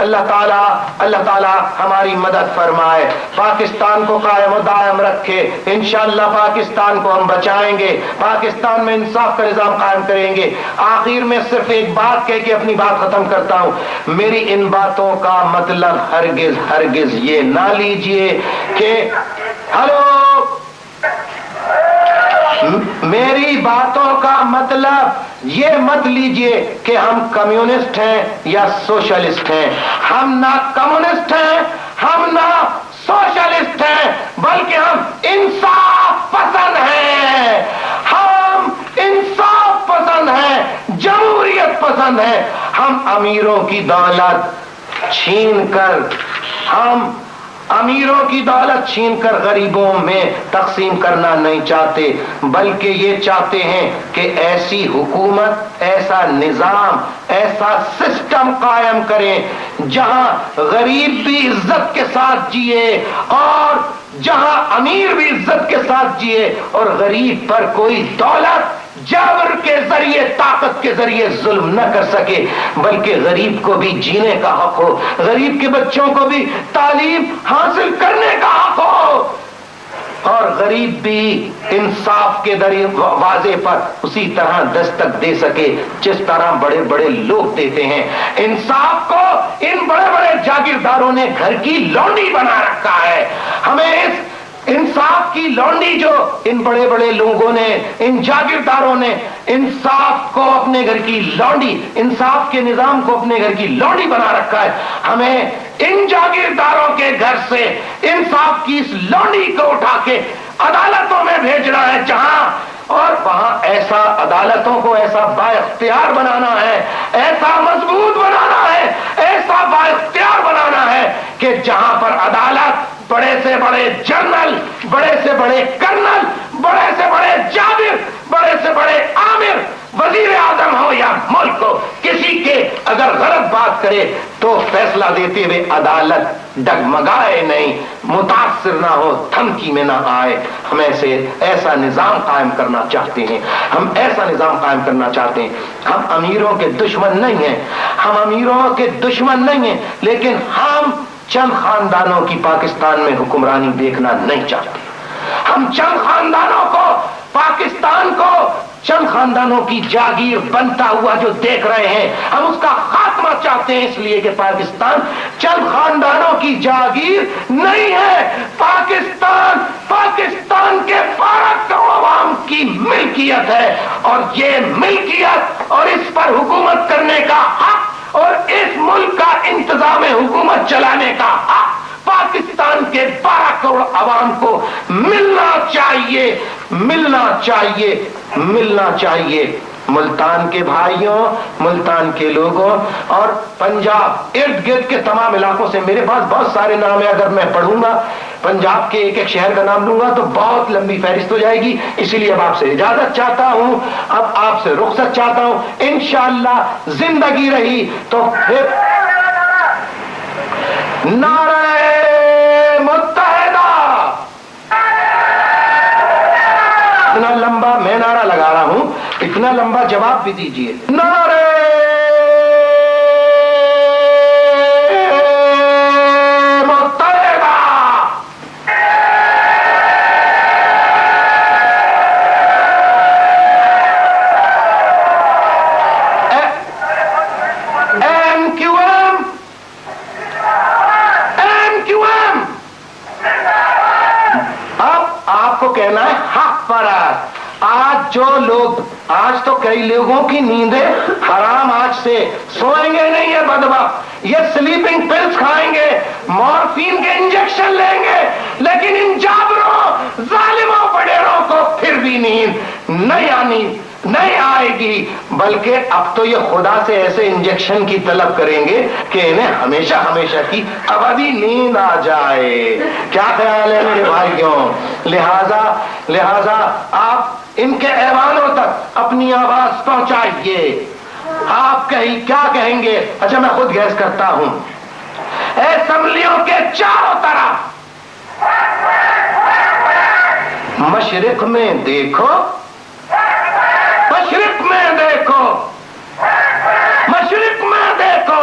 اللہ تعالیٰ ہماری مدد فرمائے، پاکستان کو قائم و دائم رکھے، انشاءاللہ پاکستان کو ہم بچائیں گے، پاکستان میں انصاف کا نظام قائم کریں گے۔ آخر میں صرف ایک بات کہہ کے اپنی بات ختم کرتا ہوں، میری ان باتوں کا مطلب ہرگز یہ نہ لیجئے کہ میری باتوں کا مطلب یہ مت لیجئے کہ ہم کمیونسٹ ہیں یا سوشلسٹ ہیں، ہم نہ کمیونسٹ ہیں، ہم نہ سوشلسٹ ہیں، بلکہ ہم انصاف پسند ہیں، ہم انصاف پسند ہیں، جمہوریت پسند ہیں۔ ہم امیروں کی دولت چھین کر غریبوں میں تقسیم کرنا نہیں چاہتے، بلکہ یہ چاہتے ہیں کہ ایسی حکومت، ایسا نظام، ایسا سسٹم قائم کریں جہاں غریب بھی عزت کے ساتھ جیے اور جہاں امیر بھی عزت کے ساتھ جیے، اور غریب پر کوئی دولت جبر کے ذریعے، طاقت کے ذریعے ظلم نہ کر سکے، بلکہ غریب کو بھی جینے کا حق ہو، غریب کے بچوں کو بھی تعلیم حاصل کرنے کا حق ہو، اور غریب بھی انصاف کے دروازے پر اسی طرح دستک دے سکے جس طرح بڑے بڑے لوگ دیتے ہیں۔ انصاف کو ان بڑے بڑے جاگیرداروں نے گھر کی لونڈی بنا رکھا ہے۔ ہمیں اس انصاف کی لونڈی جو ان بڑے بڑے لوگوں نے، ان جاگیرداروں نے انصاف کو اپنے گھر کی لونڈی، انصاف کے نظام کو اپنے گھر کی لونڈی بنا رکھا ہے، ہمیں ان جاگیرداروں کے گھر سے انصاف کی اس لونڈی کو اٹھا کے عدالتوں میں بھیجنا ہے، جہاں اور وہاں ایسا عدالتوں کو ایسا با اختیار بنانا ہے، ایسا مضبوط بنانا ہے، ایسا با اختیار بنانا ہے کہ جہاں پر عدالت بڑے سے بڑے جنرل، بڑے سے بڑے کرنل، بڑے سے بڑے جابر، بڑے سے بڑے عامر، وزیر اعظم ہو یا ملک ہو، کسی کے اگر غلط بات کرے تو فیصلہ دیتے ہوئے عدالت ڈگمگائے نہیں، متاثر نہ ہو، دھمکی میں نہ آئے۔ ہم ایسا نظام قائم کرنا چاہتے ہیں، ہم ایسا نظام قائم کرنا چاہتے ہیں۔ ہم امیروں کے دشمن نہیں ہیں، ہم امیروں کے دشمن نہیں ہیں، لیکن ہم چند خاندانوں کی پاکستان میں حکمرانی دیکھنا نہیں چاہتے۔ ہم چند خاندانوں کو، پاکستان کو چند خاندانوں کی جاگیر بنتا ہوا جو دیکھ رہے ہیں، ہم اس کا خاتمہ چاہتے ہیں، اس لیے کہ پاکستان چند خاندانوں کی جاگیر نہیں ہے، پاکستان کے 12 کروڑ عوام کی ملکیت ہے، اور یہ ملکیت اور اس پر حکومت کرنے کا حق اور اس ملک کا انتظام حکومت چلانے کا حق پاکستان کے 12 کروڑ عوام کو ملنا چاہیے، ملنا چاہیے، ملنا چاہیے۔ ملتان کے بھائیوں، ملتان کے لوگوں اور پنجاب ارد گرد کے تمام علاقوں سے، میرے پاس بہت سارے نام ہیں، اگر میں پڑھوں گا پنجاب کے ایک ایک شہر کا نام لوں گا تو بہت لمبی فہرست ہو جائے گی، اسی لیے اب آپ سے اجازت چاہتا ہوں، اب آپ سے رخصت چاہتا ہوں۔ انشاءاللہ زندگی رہی تو پھر نعرہ متحدہ، اتنا لمبا میں نعرہ لگا رہا ہوں، اتنا لمبا جواب بھی دیجئے، نعرہ متحدہ۔ کہنا ہے حق پرست۔ آج جو لوگ، آج تو کئی لوگوں کی نیندیں حرام، آج سے سوئیں گے نہیں، یہ بدبخت، یہ سلیپنگ پلز کھائیں گے، مورفین کے انجیکشن لیں گے، لیکن ان جابروں، ظالموں، بڑیروں کو پھر بھی نیند نہیں آئے گی، بلکہ اب تو یہ خدا سے ایسے انجیکشن کی طلب کریں گے کہ انہیں ہمیشہ ہمیشہ کی ابدی نیند آ جائے۔ کیا خیال ہے میرے بھائیوں؟ لہذا آپ ان کے ایوانوں تک اپنی آواز پہنچائیے۔ آپ کیا کہیں گے؟ اچھا میں خود گیس کرتا ہوں، اسمبلیوں کے چاروں طرف مشرق میں دیکھو، مشرق میں دیکھو، مشرق میں دیکھو،